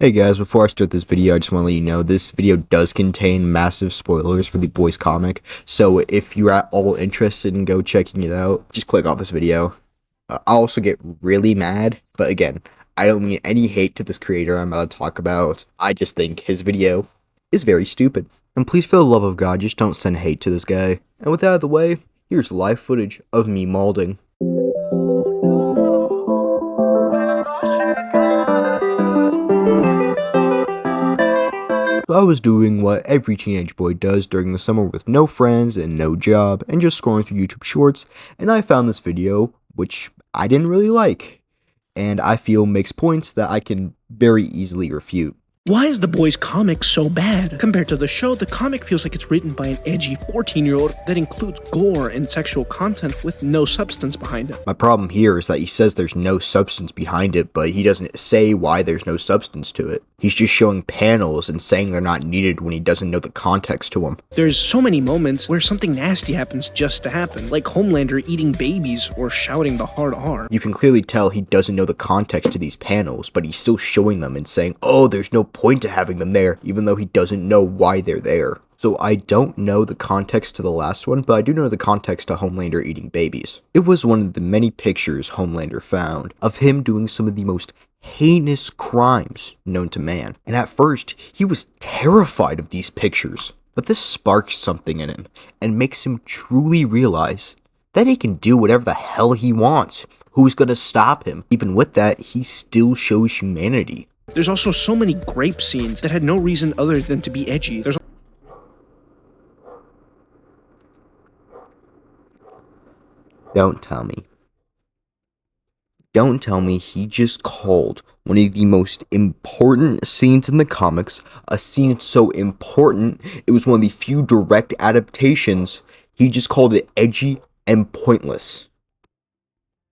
Hey guys, before I start this video, I just want to let you know this video does contain massive spoilers for the Boys comic, so if you're at all interested in go checking it out, just click off this video. I'll also get really mad, but again, I don't mean any hate to this creator I'm about to talk about. I just think his video is very stupid. And please, for the love of God, just don't send hate to this guy. And with that out of the way, here's live footage of me molding. So I was doing what every teenage boy does during the summer with no friends and no job, and just scrolling through YouTube Shorts, and I found this video, which I didn't really like, and I feel makes points that I can very easily refute. Why is The Boys comic so bad? Compared to the show, the comic feels like it's written by an edgy 14-year-old that includes gore and sexual content with no substance behind it. My problem here is that he says there's no substance behind it, but he doesn't say why there's no substance to it. He's just showing panels and saying they're not needed when he doesn't know the context to them. There's so many moments where something nasty happens just to happen, like Homelander eating babies or shouting the hard R. You can clearly tell he doesn't know the context to these panels, but he's still showing them and saying, oh, there's no point to having them there, even though he doesn't know why they're there. So I don't know the context to the last one, but I do know the context to Homelander eating babies. It was one of the many pictures Homelander found of him doing some of the most heinous crimes known to man. And at first, he was terrified of these pictures. But this sparks something in him and makes him truly realize that he can do whatever the hell he wants. Who's gonna stop him? Even with that, he still shows humanity. There's also so many grape scenes that had no reason other than to be edgy. Don't tell me. Don't tell me he just called one of the most important scenes in the comics a scene so important it was one of the few direct adaptations. He just called it edgy and pointless.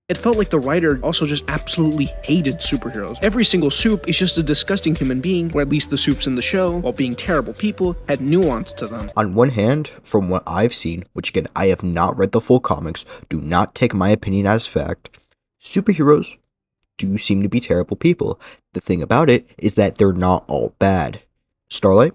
It felt like the writer also just absolutely hated superheroes. Every single soup is just a disgusting human being, or at least the soups in the show, while being terrible people, had nuance to them. On one hand, from what I've seen, which again I have not read the full comics, do not take my opinion as fact, superheroes do seem to be terrible people. The thing about it is that they're not all bad. Starlight?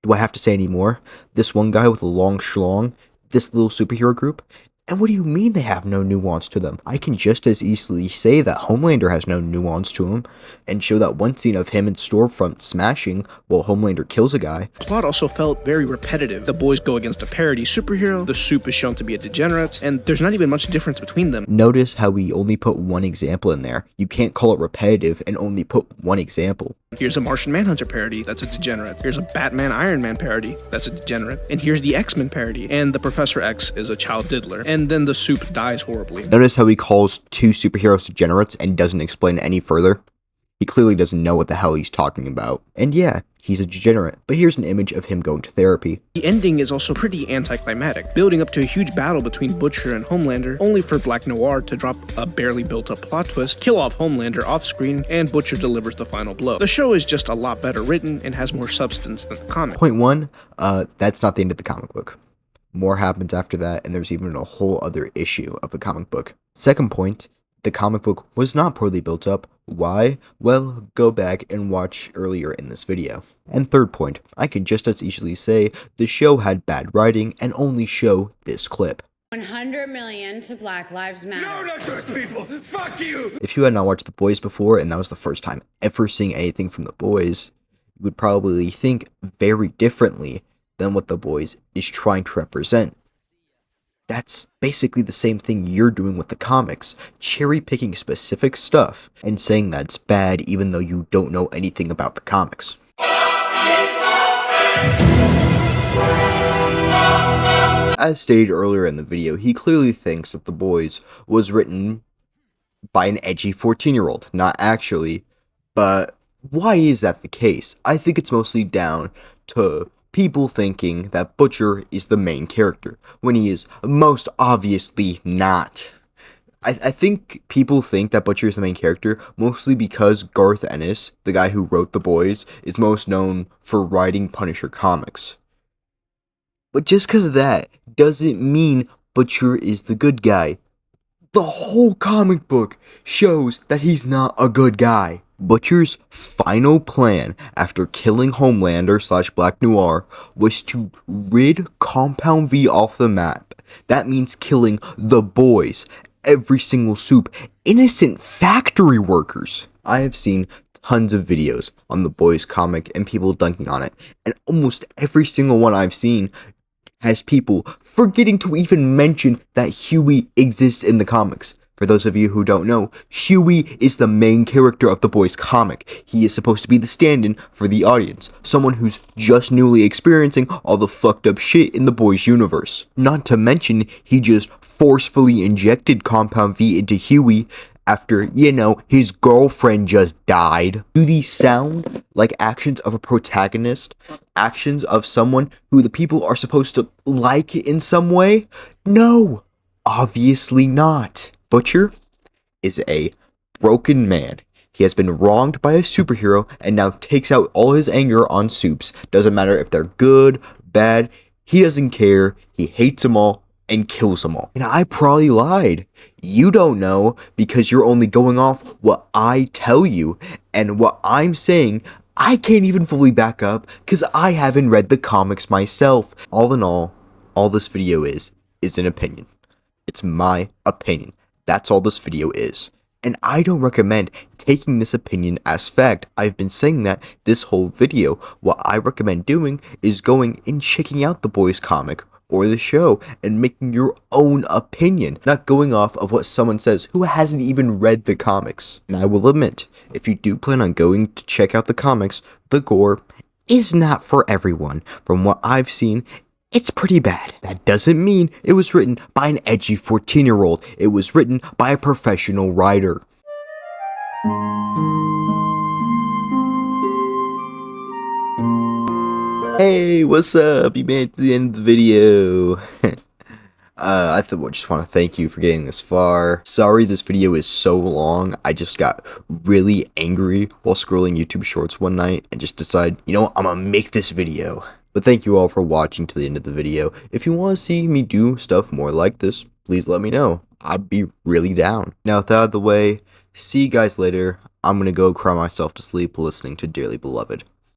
Do I have to say any more? This one guy with a long schlong, this little superhero group? And what do you mean they have no nuance to them? I can just as easily say that Homelander has no nuance to him, and show that one scene of him in Stormfront smashing while Homelander kills a guy. The plot also felt very repetitive. The boys go against a parody superhero, the soup is shown to be a degenerate, and there's not even much difference between them. Notice how we only put one example in there. You can't call it repetitive and only put one example. Here's a Martian Manhunter parody, that's a degenerate. Here's a Batman Iron Man parody, that's a degenerate. And here's the X-Men parody, and the Professor X is a child diddler. And then the soup dies horribly. Notice how he calls two superheroes degenerates and doesn't explain any further? He clearly doesn't know what the hell he's talking about. And yeah, he's a degenerate, but here's an image of him going to therapy. The ending is also pretty anticlimactic, building up to a huge battle between Butcher and Homelander, only for Black Noir to drop a barely built-up plot twist, kill off Homelander off-screen, and Butcher delivers the final blow. The show is just a lot better written and has more substance than the comic. Point one, that's not the end of the comic book. More happens after that, and there's even a whole other issue of the comic book. Second point, the comic book was not poorly built up. Why? Well, go back and watch earlier in this video. And third point, I can just as easily say the show had bad writing and only show this clip. 100 million to Black Lives Matter. No, not those people! Fuck you! If you had not watched The Boys before, and that was the first time ever seeing anything from The Boys, you would probably think very differently than what The Boys is trying to represent. That's basically the same thing you're doing with the comics, cherry-picking specific stuff and saying that's bad even though you don't know anything about the comics. As stated earlier in the video, he clearly thinks that The Boys was written by an edgy 14-year-old, not actually, but why is that the case? I think it's mostly down to people thinking that Butcher is the main character, when he is most obviously not. I think people think that Butcher is the main character mostly because Garth Ennis, the guy who wrote The Boys, is most known for writing Punisher comics. But just because of that doesn't mean Butcher is the good guy. The whole comic book shows that he's not a good guy. Butcher's final plan after killing Homelander slash Black Noir was to rid Compound V off the map. That means killing the boys, every single soup, innocent factory workers. I have seen tons of videos on the boys comic and people dunking on it, and almost every single one I've seen has people forgetting to even mention that Huey exists in the comics. For those of you who don't know, Huey is the main character of the boys comic. He is supposed to be the stand-in for the audience, someone who's just newly experiencing all the fucked up shit in the boys universe. Not to mention, he just forcefully injected Compound V into Huey after, his girlfriend just died. Do these sound like actions of a protagonist? Actions of someone who the people are supposed to like in some way? No, obviously not. Butcher is a broken man. He has been wronged by a superhero and now takes out all his anger on soups. Doesn't matter if they're good, bad, he doesn't care. He hates them all and kills them all. And I probably lied. You don't know because you're only going off what I tell you, and what I'm saying I can't even fully back up because I haven't read the comics myself. All in all this video is an opinion. It's my opinion. That's all this video is. And I don't recommend taking this opinion as fact. I've been saying that this whole video. What I recommend doing is going and checking out the boys comic or the show and making your own opinion, not going off of what someone says who hasn't even read the comics. And I will admit, if you do plan on going to check out the comics, the gore is not for everyone. From what I've seen, it's pretty bad. That doesn't mean it was written by an edgy 14-year-old. It was written by a professional writer. Hey, what's up? You made it to the end of the video. I just want to thank you for getting this far. Sorry this video is so long. I just got really angry while scrolling YouTube Shorts one night and just decided, I'm gonna make this video. But thank you all for watching to the end of the video. If you want to see me do stuff more like this, please let me know. I'd be really down. Now with that out of the way, see you guys later. I'm gonna go cry myself to sleep listening to Dearly Beloved.